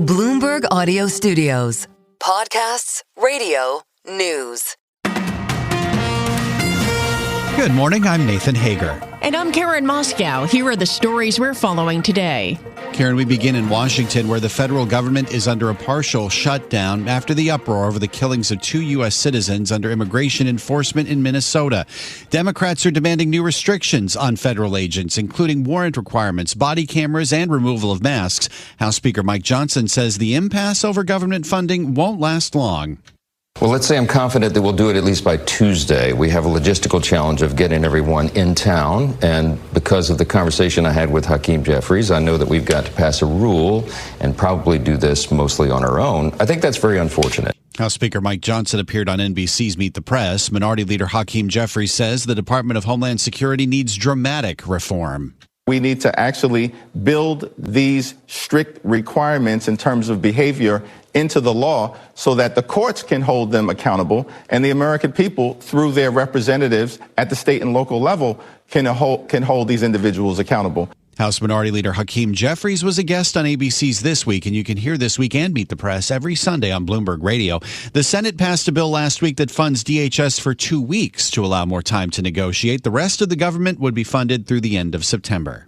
Bloomberg Audio Studios. Podcasts, radio, news. Good morning, I'm Nathan Hager. And I'm Karen Moscow. Here are the stories we're following today. Karen, we begin in Washington, where the federal government is under a partial shutdown after the uproar over the killings of 2 U.S. citizens under immigration enforcement in Minnesota. Democrats are demanding new restrictions on federal agents, including warrant requirements, body cameras, and removal of masks. House Speaker Mike Johnson says the impasse over government funding won't last long. Well, let's say I'm confident that we'll do it at least by Tuesday. We have a logistical challenge of getting everyone in town, and because of the conversation I had with Hakeem Jeffries, I know that we've got to pass a rule and probably do this mostly on our own. I think that's very unfortunate. House Speaker Mike Johnson appeared on NBC's Meet the Press. Minority Leader Hakeem Jeffries says the Department of Homeland Security needs dramatic reform. We need to actually build these strict requirements in terms of behavior into the law so that the courts can hold them accountable and the American people, through their representatives at the state and local level, can hold these individuals accountable. House Minority Leader Hakeem Jeffries was a guest on ABC's This Week, and you can hear This Week and Meet the Press every Sunday on Bloomberg Radio. The Senate passed a bill last week that funds DHS for 2 weeks to allow more time to negotiate. The rest of the government would be funded through the end of September.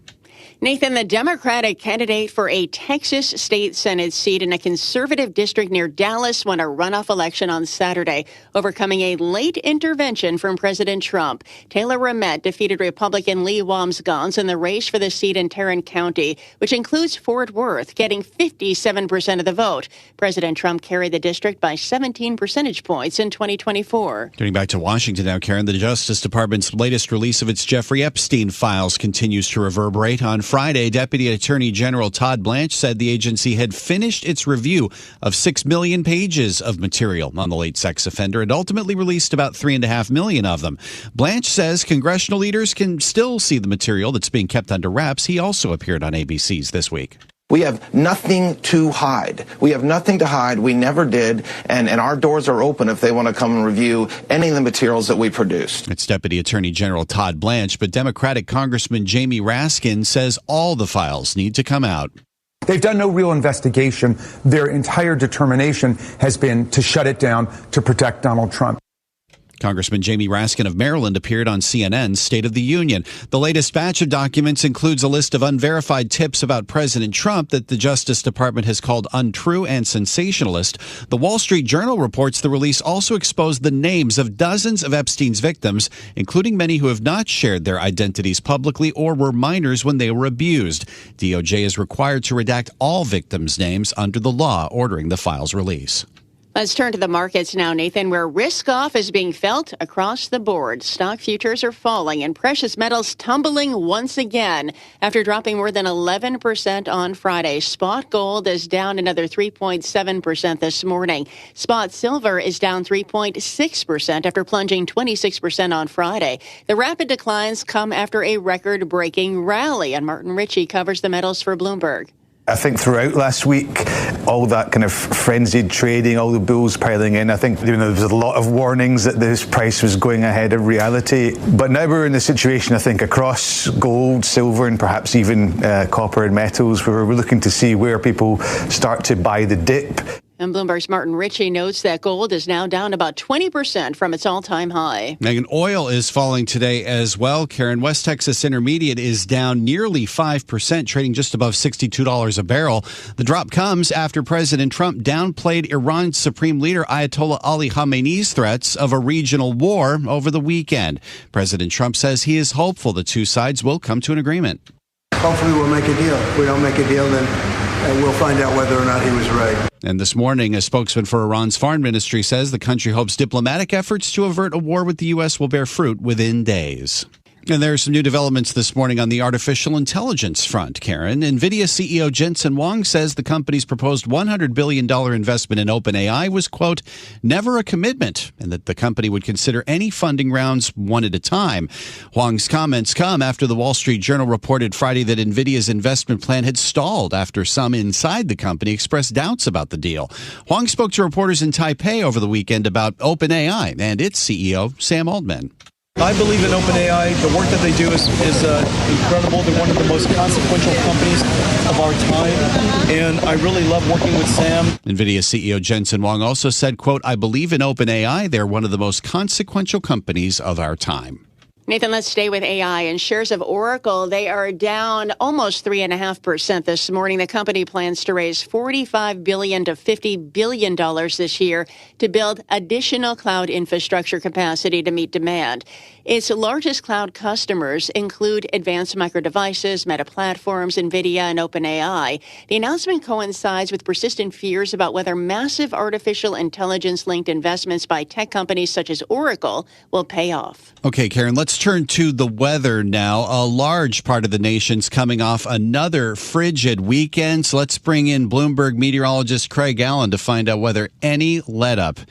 Nathan, the Democratic candidate for a Texas state Senate seat in a conservative district near Dallas won a runoff election on Saturday, overcoming a late intervention from President Trump. Taylor Ramett defeated Republican Lee Wamsgans in the race for the seat in Tarrant County, which includes Fort Worth, getting 57% of the vote. President Trump carried the district by 17 percentage points in 2024. Turning back to Washington now, Karen, the Justice Department's latest release of its Jeffrey Epstein files continues to reverberate. On Friday, Deputy Attorney General Todd Blanche said the agency had finished its review of 6 million pages of material on the late sex offender and ultimately released about 3.5 million of them. Blanche says congressional leaders can still see the material that's being kept under wraps. He also appeared on ABC's This Week. We have nothing to hide. We have nothing to hide. We never did. And our doors are open if they want to come and review any of the materials that we produced. It's Deputy Attorney General Todd Blanche, but Democratic Congressman Jamie Raskin says all the files need to come out. They've done no real investigation. Their entire determination has been to shut it down to protect Donald Trump. Congressman Jamie Raskin of Maryland appeared on CNN's State of the Union. The latest batch of documents includes a list of unverified tips about President Trump that the Justice Department has called untrue and sensationalist. The Wall Street Journal reports the release also exposed the names of dozens of Epstein's victims, including many who have not shared their identities publicly or were minors when they were abused. DOJ is required to redact all victims' names under the law ordering the file's release. Let's turn to the markets now, Nathan, where risk-off is being felt across the board. Stock futures are falling and precious metals tumbling once again after dropping more than 11% on Friday. Spot gold is down another 3.7% this morning. Spot silver is down 3.6% after plunging 26% on Friday. The rapid declines come after a record-breaking rally, and Martin Ritchie covers the metals for Bloomberg. I think throughout last week, all that kind of frenzied trading, all the bulls piling in, I think there was a lot of warnings that this price was going ahead of reality. But now we're in a situation, I think, across gold, silver, and perhaps even copper and metals, where we're looking to see where people start to buy the dip. And Bloomberg's Martin Ritchie notes that gold is now down about 20% from its all-time high. Megan, oil is falling today as well. Karen, West Texas Intermediate is down nearly 5%, trading just above $62 a barrel. The drop comes after President Trump downplayed Iran's Supreme Leader Ayatollah Ali Khamenei's threats of a regional war over the weekend. President Trump says he is hopeful the two sides will come to an agreement. Hopefully we'll make a deal. If we don't make a deal, then we'll find out whether or not he was right. And this morning, a spokesman for Iran's foreign ministry says the country hopes diplomatic efforts to avert a war with the U.S. will bear fruit within days. And there are some new developments this morning on the artificial intelligence front, Karen. NVIDIA CEO Jensen Huang says the company's proposed $100 billion investment in OpenAI was, quote, never a commitment, and that the company would consider any funding rounds one at a time. Huang's comments come after the Wall Street Journal reported Friday that NVIDIA's investment plan had stalled after some inside the company expressed doubts about the deal. Huang spoke to reporters in Taipei over the weekend about OpenAI and its CEO, Sam Altman. I believe in OpenAI. The work that they do is incredible. They're one of the most consequential companies of our time, and I really love working with Sam. NVIDIA CEO Jensen Huang also said, quote, I believe in OpenAI. They're one of the most consequential companies of our time. Nathan, let's stay with AI. And shares of Oracle, they are down almost 3.5% this morning. The company plans to raise $45 billion to $50 billion this year to build additional cloud infrastructure capacity to meet demand. Its largest cloud customers include Advanced Micro Devices, Meta Platforms, NVIDIA, and OpenAI. The announcement coincides with persistent fears about whether massive artificial intelligence-linked investments by tech companies such as Oracle will pay off. Okay, Karen, let's turn to the weather now. A large part of the nation's coming off another frigid weekend. So let's bring in Bloomberg meteorologist Craig Allen to find out whether any let-up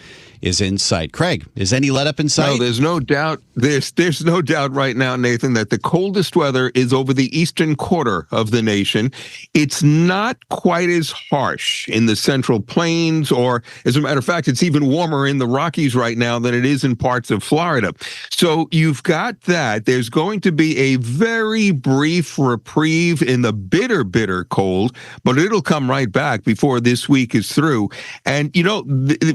is in sight. Craig, is any let-up in sight? No, there's no doubt. There's no doubt right now, Nathan, that the coldest weather is over the eastern quarter of the nation. It's not quite as harsh in the Central Plains, or as a matter of fact, it's even warmer in the Rockies right now than it is in parts of Florida. So you've got that. There's going to be a very brief reprieve in the bitter, bitter cold, but it'll come right back before this week is through. And, you know,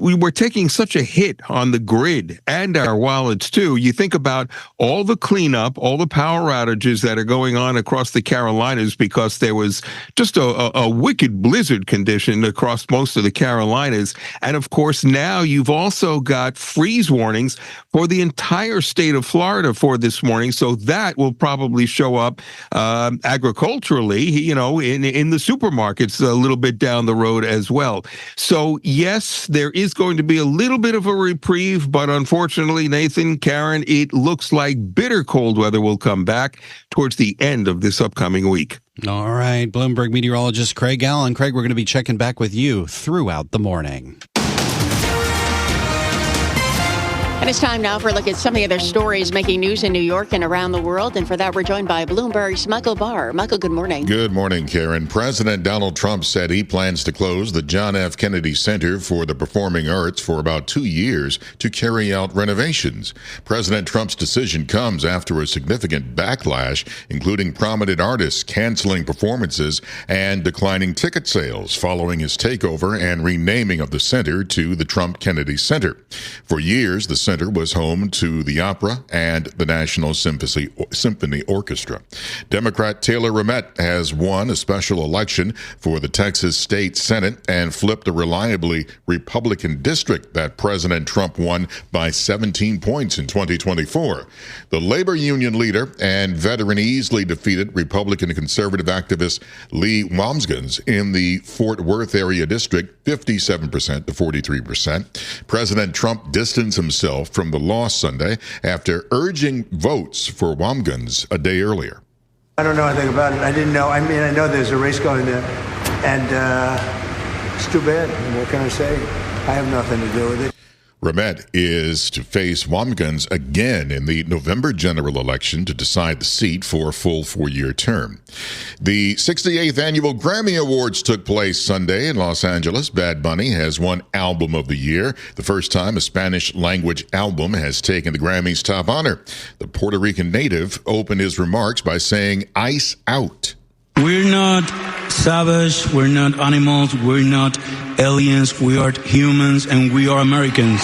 we were taking such a hit on the grid and our wallets too. You think about all the cleanup, all the power outages that are going on across the Carolinas because there was just a wicked blizzard condition across most of the Carolinas. And of course, now you've also got freeze warnings for the entire state of Florida for this morning. So that will probably show up agriculturally, you know, in the supermarkets a little bit down the road as well. So yes, there is going to be a little bit of a reprieve, but unfortunately, Nathan, Karen, it looks like bitter cold weather will come back towards the end of this upcoming week. All right, Bloomberg meteorologist Craig Allen. Craig, we're going to be checking back with you throughout the morning. And it's time now for a look at some of the other stories making news in New York and around the world. And for that, we're joined by Bloomberg's Michael Barr. Michael, good morning. Good morning, Karen. President Donald Trump said he plans to close the John F. Kennedy Center for the Performing Arts for about 2 years to carry out renovations. President Trump's decision comes after a significant backlash, including prominent artists canceling performances and declining ticket sales following his takeover and renaming of the center to the Trump Kennedy Center. For years, the center was home to the opera and the National Symphony Orchestra. Democrat Taylor Ramett has won a special election for the Texas State Senate and flipped a reliably Republican district that President Trump won by 17 points in 2024. The labor union leader and veteran easily defeated Republican and conservative activist Lee Wamsgans in the Fort Worth area district 57% to 43%. President Trump distanced himself from the loss Sunday after urging votes for Wamsgans a day earlier. I don't know anything about it. I didn't know. I mean, I know there's a race going there, and it's too bad. What can I say? I have nothing to do with it. Ramett is to face Wamsgans again in the November general election to decide the seat for a full 4-year term. The 68th annual Grammy Awards took place Sunday in Los Angeles. Bad Bunny has won Album of the Year, the first time a Spanish-language album has taken the Grammys' top honor. The Puerto Rican native opened his remarks by saying, "Ice out." We're not savage, we're not animals, we're not aliens, we are humans, and we are Americans.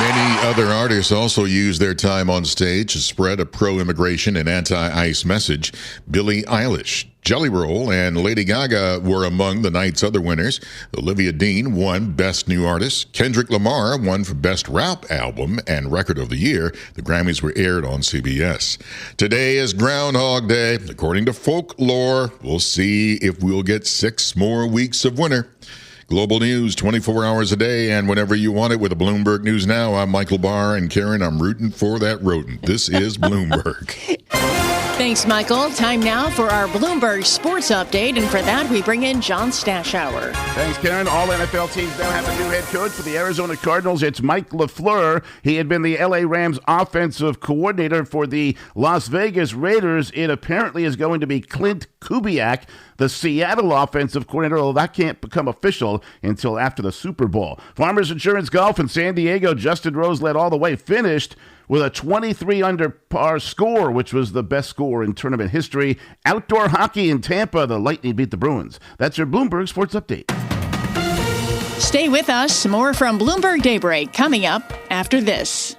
Many other artists also used their time on stage to spread a pro-immigration and anti-ICE message. Billie Eilish, Jelly Roll, and Lady Gaga were among the night's other winners. Olivia Dean won Best New Artist. Kendrick Lamar won for Best Rap Album and Record of the Year. The Grammys were aired on CBS. Today is Groundhog Day. According to folklore, we'll see if we'll get 6 more weeks of winter. Global news 24 hours a day and whenever you want it with a Bloomberg News Now. I'm Michael Barr, and Karen, I'm rooting for that rodent. This is Bloomberg. Thanks, Michael. Time now for our Bloomberg Sports Update, and for that, we bring in John Stashower. Thanks, Karen. All NFL teams now have a new head coach. For the Arizona Cardinals, it's Mike LaFleur. He had been the L.A. Rams offensive coordinator. For the Las Vegas Raiders, it apparently is going to be Clint Kubiak, the Seattle offensive coordinator, although that can't become official until after the Super Bowl. Farmers Insurance Golf in San Diego, Justin Rose led all the way, finished with a 23 under par score, which was the best score in tournament history. Outdoor hockey in Tampa, the Lightning beat the Bruins. That's your Bloomberg Sports Update. Stay with us. More from Bloomberg Daybreak coming up after this.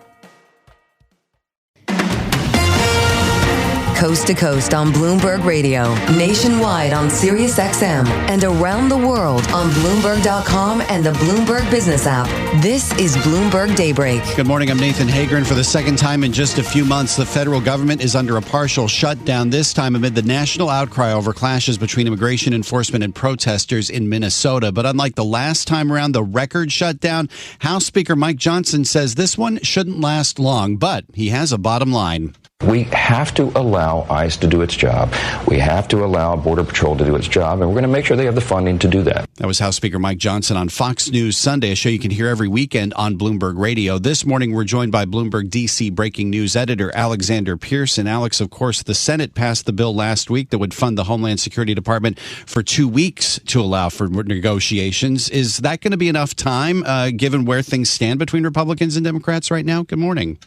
Coast to coast on Bloomberg Radio, nationwide on Sirius XM, and around the world on Bloomberg.com and the Bloomberg Business app. This is Bloomberg Daybreak. Good morning. I'm Nathan Hagren. For the second time in just a few months, the federal government is under a partial shutdown, this time amid the national outcry over clashes between immigration enforcement and protesters in Minnesota. But unlike the last time around, the record shutdown, House Speaker Mike Johnson says this one shouldn't last long, but he has a bottom line. We have to allow ICE to do its job. We have to allow Border Patrol to do its job, and we're going to make sure they have the funding to do that. That was House Speaker Mike Johnson on Fox News Sunday, a show you can hear every weekend on Bloomberg Radio. This morning, we're joined by Bloomberg D.C. breaking news editor Alexander Pearson. Alex, of course, the Senate passed the bill last week that would fund the Homeland Security Department for 2 weeks to allow for negotiations. Is that going to be enough time, given where things stand between Republicans and Democrats right now? Good morning.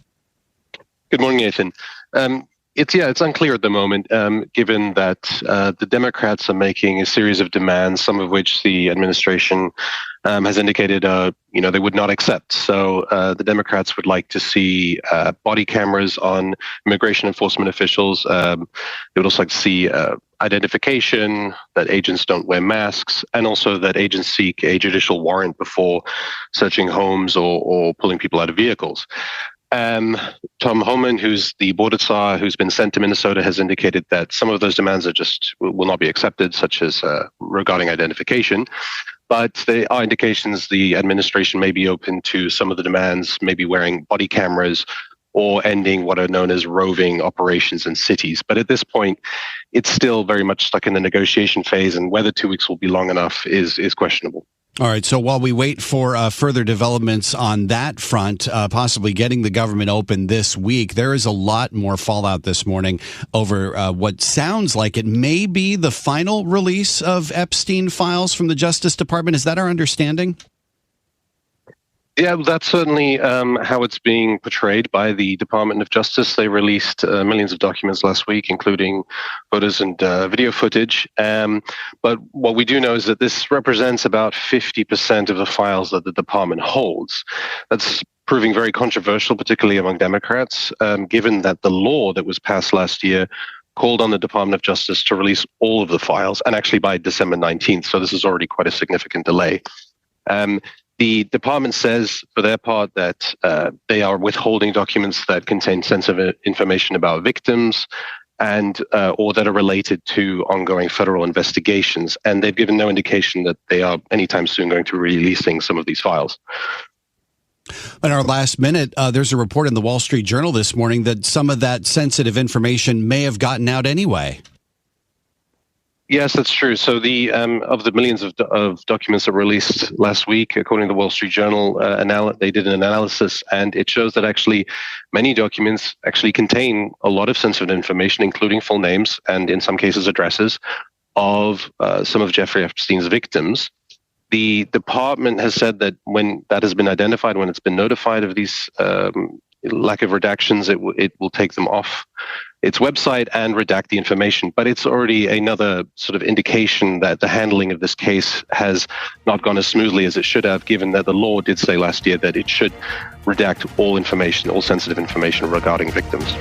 Good morning, Nathan. It's unclear at the moment, given that the Democrats are making a series of demands, some of which the administration has indicated, they would not accept. So the Democrats would like to see body cameras on immigration enforcement officials. They would also like to see identification, that agents don't wear masks, and also that agents seek a judicial warrant before searching homes or pulling people out of vehicles. Tom Homan, who's the border czar who's been sent to Minnesota, has indicated that some of those demands will not be accepted, such as regarding identification. But there are indications the administration may be open to some of the demands, maybe wearing body cameras or ending what are known as roving operations in cities. But at this point, it's still very much stuck in the negotiation phase, and whether 2 weeks will be long enough is questionable. All right. So while we wait for further developments on that front, possibly getting the government open this week, there is a lot more fallout this morning over what sounds like it may be the final release of Epstein files from the Justice Department. Is that our understanding? Yeah, that's certainly how it's being portrayed by the Department of Justice. They released millions of documents last week, including photos and video footage. But what we do know is that this represents about 50% of the files that the department holds. That's proving very controversial, particularly among Democrats, given that the law that was passed last year called on the Department of Justice to release all of the files, and actually by December 19th. So this is already quite a significant delay. The department says, for their part, that they are withholding documents that contain sensitive information about victims and or that are related to ongoing federal investigations. And they've given no indication that they are anytime soon going to be releasing some of these files. In our last minute, there's a report in the Wall Street Journal this morning that some of that sensitive information may have gotten out anyway. Yes, that's true. So the of the millions of documents that were released last week, according to the Wall Street Journal, they did an analysis, and it shows that actually many documents actually contain a lot of sensitive information, including full names and in some cases addresses of some of Jeffrey Epstein's victims. The department has said that when that has been identified, when it's been notified of these lack of redactions, it will take them off its website and redact the information. But it's already another sort of indication that the handling of this case has not gone as smoothly as it should have, given that the law did say last year that it should redact all information, all sensitive information regarding victims.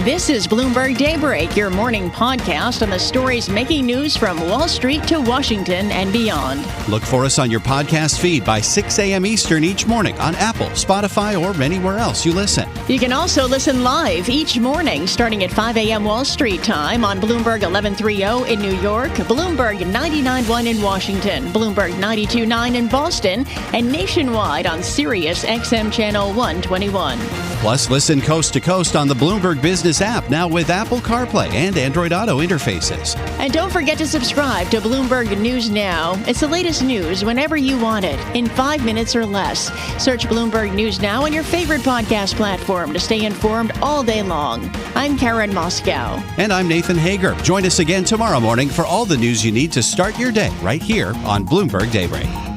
This is Bloomberg Daybreak, your morning podcast on the stories making news from Wall Street to Washington and beyond. Look for us on your podcast feed by 6 a.m. Eastern each morning on Apple, Spotify, or anywhere else you listen. You can also listen live each morning starting at 5 a.m. Wall Street time on Bloomberg 1130 in New York, Bloomberg 99.1 in Washington, Bloomberg 92.9 in Boston, and nationwide on Sirius XM Channel 121. Plus, listen coast to coast on the Bloomberg Business Business app, now with Apple CarPlay and Android Auto interfaces. And don't forget to subscribe to Bloomberg News Now. It's the latest news whenever you want it, in 5 minutes or less. Search Bloomberg News Now on your favorite podcast platform to stay informed all day long. I'm Karen Moscow. And I'm Nathan Hager. Join us again tomorrow morning for all the news you need to start your day right here on Bloomberg Daybreak.